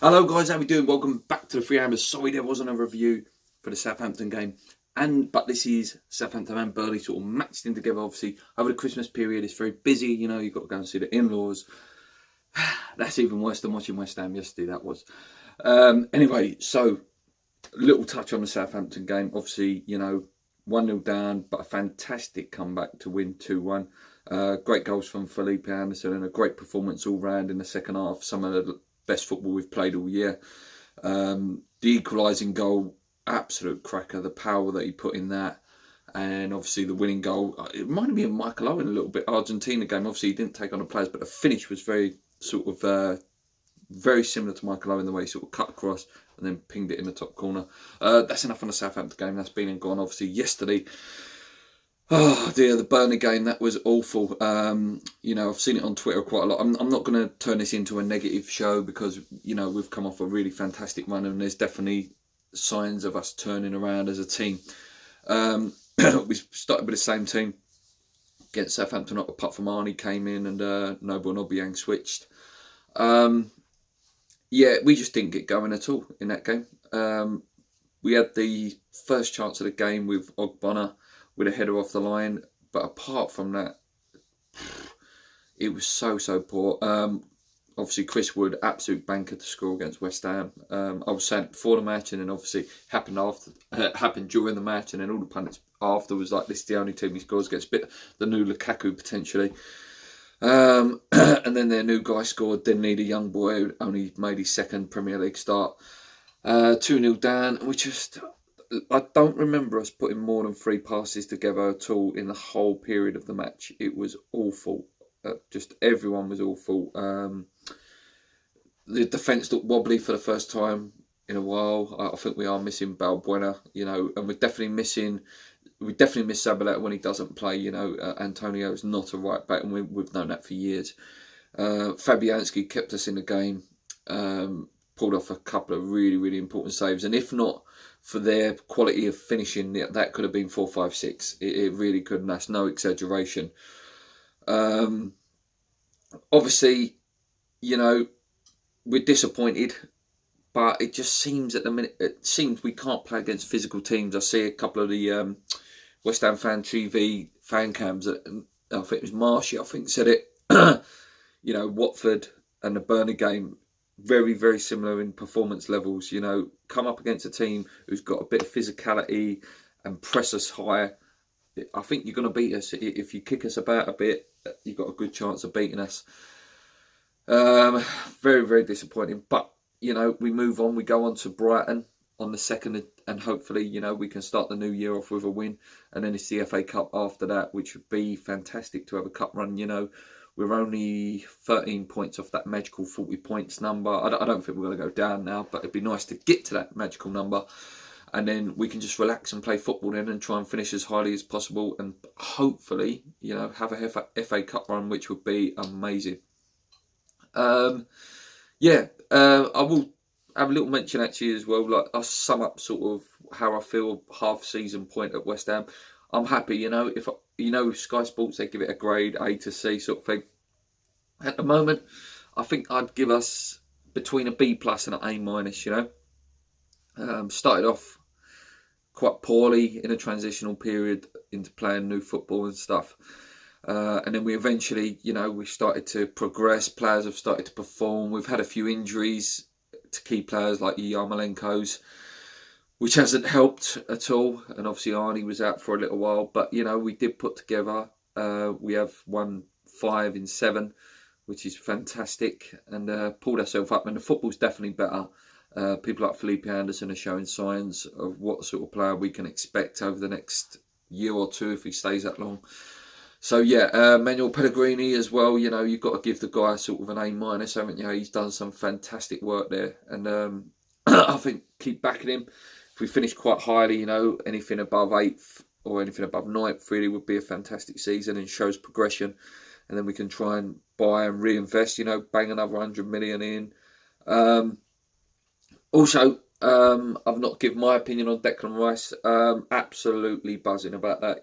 Hello guys, how we doing? Welcome back to the Free Hammers. Sorry there wasn't a review for the Southampton game. But this is Southampton and Burnley sort of matched in together. Obviously, over the Christmas period, it's very busy. You've got to go and see the in-laws. That's even worse than watching West Ham yesterday, that was. Anyway, so little touch on the Southampton game. Obviously, 1-0 down, but a fantastic comeback to win 2-1. Great goals from Felipe Anderson and a great performance all round in the second half. Some of the best football we've played all year. The equalising goal, absolute cracker. The power that he put in that. And obviously the winning goal, it reminded me of Michael Owen a little bit. Argentina game, obviously he didn't take on the players, but the finish was very very similar to Michael Owen, the way he sort of cut across and then pinged it in the top corner. That's enough on the Southampton game. That's been and gone. Obviously yesterday, oh dear, the Burnley game, that was awful. I've seen it on Twitter quite a lot. I'm not going to turn this into a negative show because, we've come off a really fantastic run and there's definitely signs of us turning around as a team. We started with the same team against Southampton, apart from Arnie came in and Noble and Obiang switched. We just didn't get going at all in that game. We had the first chance of the game with Ogbonna with a header off the line, but apart from that, it was so poor. Obviously, Chris Wood, absolute banker to score against West Ham. I was saying it before the match, and then obviously happened during the match, and then all the pundits after was like, this is the only team he scores against, bit the new Lukaku potentially. And then their new guy scored. Didn't need a young boy who only made his second Premier League start. 2-0 down. I don't remember us putting more than 3 passes together at all in the whole period of the match. It was awful. Just everyone was awful. The defence looked wobbly for the first time in a while. I think we are missing Balbuena, and we definitely miss Zabaleta when he doesn't play. Antonio is not a right back, and we've known that for years. Fabianski kept us in the game, pulled off a couple of really important saves, and if not for their quality of finishing, that could have been 4-5-6. It really could, and that's no exaggeration. Obviously, we're disappointed, but it just seems at the minute, we can't play against physical teams. I see a couple of the West Ham fan TV fan cams, I think it was Marshy, said it. Watford and the Burnley game, very similar in performance levels. Come up against a team who's got a bit of physicality and press us high. I think you're going to beat us. If you kick us about a bit, you've got a good chance of beating us. Very disappointing. But, we move on. We go on to Brighton on the 2nd, and hopefully, we can start the new year off with a win. And then it's the FA Cup after that, which would be fantastic to have a cup run. We're only 13 points off that magical 40 points number. I don't think we're going to go down now, but it'd be nice to get to that magical number. And then we can just relax and play football then and try and finish as highly as possible. And hopefully, have a FA Cup run, which would be amazing. I will have a little mention actually as well. Like, I'll sum up sort of how I feel half season point at West Ham. I'm happy, if Sky Sports, they give it a grade A to C sort of thing. At the moment, I think I'd give us between a B+ and an A-. Started off quite poorly in a transitional period into playing new football and stuff. And then we eventually, we started to progress. Players have started to perform. We've had a few injuries to key players like Yarmolenko's, which hasn't helped at all. And obviously Arnie was out for a little while. But, we did put together, we have won 5 in 7, which is fantastic. And pulled ourselves up. And the football's definitely better. People like Felipe Anderson are showing signs of what sort of player we can expect over the next year or two if he stays that long. So Manuel Pellegrini as well. You've got to give the guy sort of an A-, haven't you? He's done some fantastic work there, and I think keep backing him. If we finish quite highly, anything above 8th or anything above 9th really would be a fantastic season and shows progression. And then we can try and buy and reinvest. Bang another 100 million in. Also, I've not given my opinion on Declan Rice. Absolutely buzzing about that.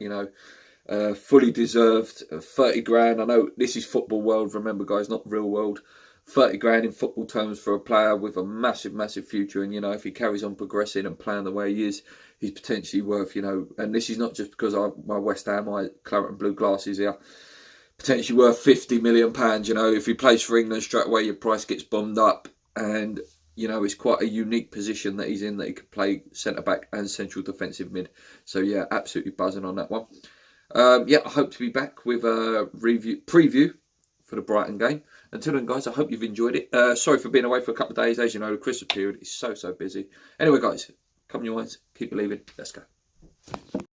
Fully deserved. 30 grand. I know this is football world. Remember, guys, not real world. 30 grand in football terms for a player with a massive, massive future. And, you know, if he carries on progressing and playing the way he is, he's potentially worth, you know, and this is not just because my West Ham, my claret and blue glasses here, potentially worth £50 million. You know, if he plays for England straight away, your price gets bummed up. And, you know, it's quite a unique position that he's in, that he could play centre-back and central defensive mid. So, yeah, absolutely buzzing on that one. Yeah, I hope to be back with a preview for the Brighton game. Until then, guys, I hope you've enjoyed it. Sorry for being away for a couple of days. As you know, the Christmas period is so busy. Anyway, guys, come your ways, keep believing. Let's go.